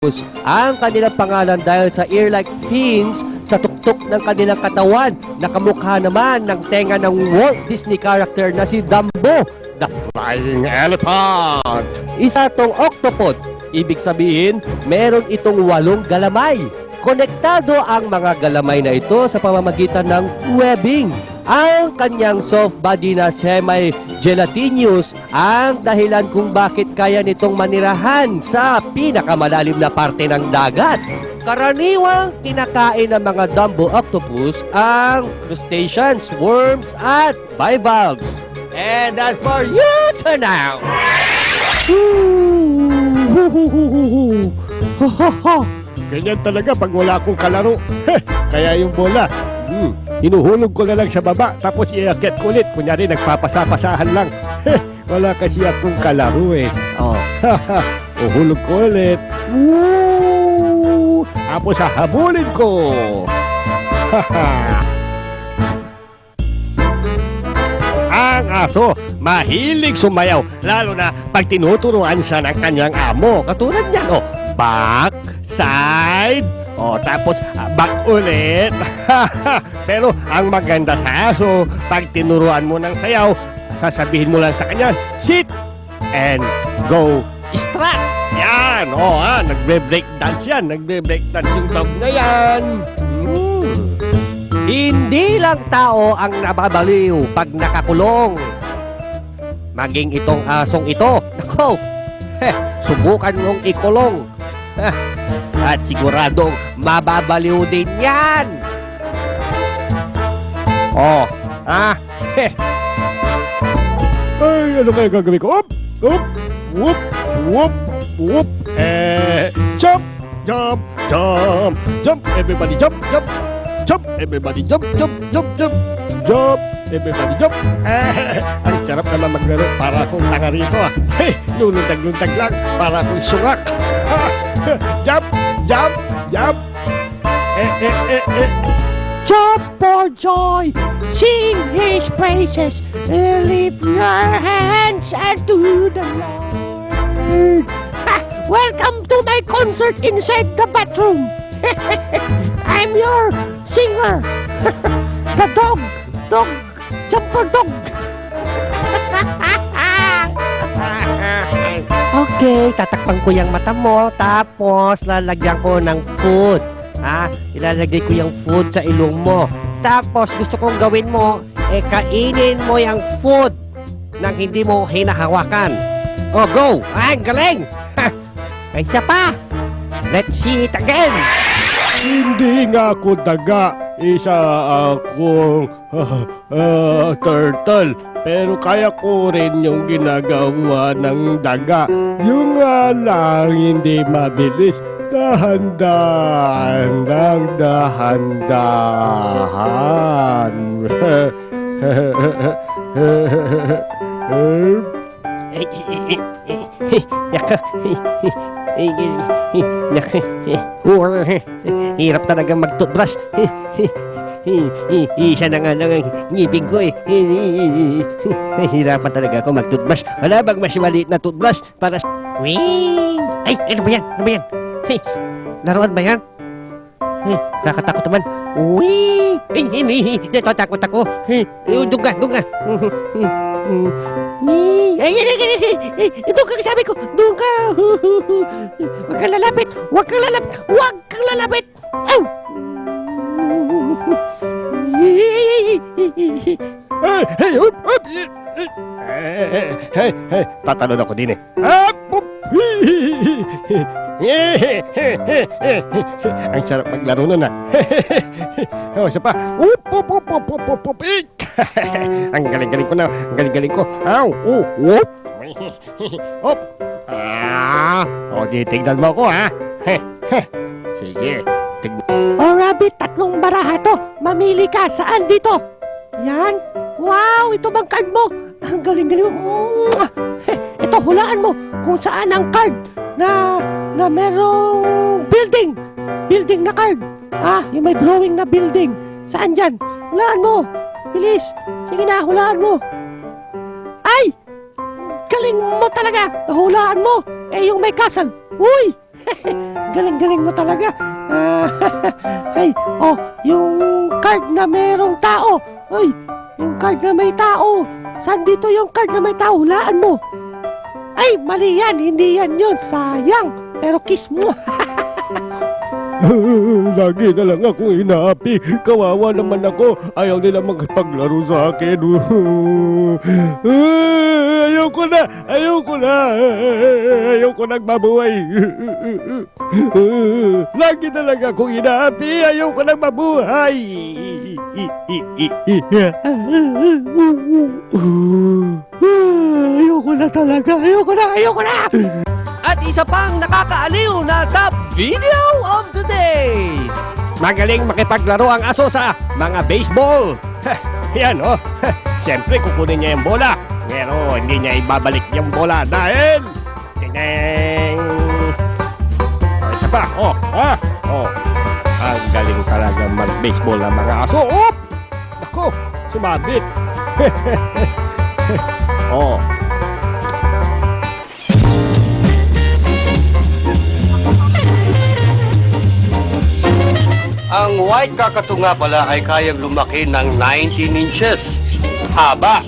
ang kanilang pangalan dahil sa ear-like fins sa tuktok ng kanilang katawan na kamukha naman ng tenga ng Walt Disney character na si Dumbo, the Flying Elephant. Isa tong octopod, ibig sabihin meron itong 8 galamay. Konektado ang mga galamay na ito sa pamamagitan ng webbing. Ang kanyang soft body na semi-gelatinous ang dahilan kung bakit kaya nitong manirahan sa pinakamalalim na parte ng dagat. Karaniwang kinakain ng mga Dumbo octopus ang crustaceans, worms, at bivalves. And that's for you to know! Ganyan talaga pag wala akong kalaro. Kaya yung bola, hinuhulog ko na lang sa baba, tapos iakyat ko ulit. Kunyari, nagpapasa-pasahan lang. Wala kasi akong kalaro eh. Oh. Uhulog ko ulit. Woo! Tapos hahabulin ko. Ang aso, mahilig sumayaw, lalo na pag tinuturuan siya ng kanyang amo. Katulad niyan, oh. Back, side, tapos back ulit. Pero ang maganda sa aso, pag tinuruan mo ng sayaw, sasabihin mo lang sa kanya, sit and go strut. Yan, nagbe-break dance yan. Nagbe-break dance yung dog na yan. Hindi lang tao ang nababaliw pag nakakulong. Maging itong asong ito. Nako, subukan mong ikulong. At siguradong mababaliw din yan. Ay, ano kaya gagawin ko? Up, up, whoop, whoop, whoop. Jump, jump, jump, jump. Everybody jump, jump, jump. Everybody jump, jump, jump, jump. Jump, everybody jump. Ang sarap naman maglaro. Para akong tanga rito ah. Lulundag-lundag lang. Para akong sungak. Jump, jump, jump. Jump for joy, sing His praises, and lift your hands unto the Lord. Welcome to my concert inside the bathroom. I'm your singer, the dog, jumper dog. Okay, tatakpan ko yung mata mo, tapos lalagyan ko ng food. Ilalagay ko yung food sa ilong mo. Tapos gusto kong gawin mo, kainin mo yung food nang hindi mo hinahawakan. Go! Ang galing! Isa pa! Let's see it again! Hindi nga ako daga. Isa akong turtle. Pero kaya ko rin yung ginagawa ng daga. Yung nga lang hindi mabilis. Dahan-dahan lang, dahan-dahan. Hirap talaga mag-toothbrush. Isa na nga lang ang ngipin ko eh. Hirapan talaga ako mag-toothbrush. Wala bang mas maliit na toothbrush para... Wing! Ay, ano ba yan? Ano ba yan? Laruan ba yan? Kakatakot naman. Wing! Ay, natatakot ako. Doon ka. Ay, ito ka sabi ko. Doon ka. Huwag kang lalapit. Huwag kang lalapit. Hey, tatalon ako din eh. Ang sarap maglaro nun ah. Isa pa. Ang galing-galing ko na. Ang galing-galing ko. Whoop. Di tignan mo ako ha. Sige. Rabbit, 3 baraha to. Mamili ka. Saan dito? Yan. Wow, ito bang card mo? Ang galing-galing mo. Ito, hulaan mo kung saan ang card na merong building. Building na card. Yung may drawing na building. Saan dyan? Hulaan mo. Bilis. Sige na, hulaan mo. Ay! Galing mo talaga. Nahulaan mo. Yung may castle. Uy! Galing-galing mo talaga. Ay, oh, yung card na merong tao. Ay, yung card na may tao. Saan dito yung card na may tao? Hulaan mo. Ay, mali yan. Hindi yan yun. Sayang. Pero kiss mo. Lagi na lang akong inaapi. Kawawa naman ako. Ayaw nila magpaglaro sa akin. Ayoko na. Ayoko na. Ayoko nang mabuhay. Lagi na lang akong inaapi. Ayoko nang mabuhay. Ayoko na talaga. Ayoko na. Ayoko na. At isa pang nakakaaliw na top video of the day. Magaling makipaglaro ang aso sa mga baseball. Yan oh. Siyempre kukunin niya yung bola. Pero hindi niya ibabalik yung bola dahil... Ding! Oh, isa pa. Oh. Ang galing talaga mag-baseball ng mga aso. Oh! Ako, sumabit. Oh. Ang white kakatu nga pala ay kayang lumaki ng 19 inches. Haba.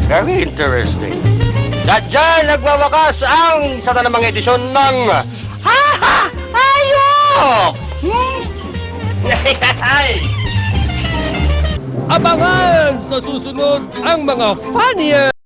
Very interesting. At dyan nagwawakas ang isa na namang edisyon ng Ayok! Abangan sa susunod ang mga funniest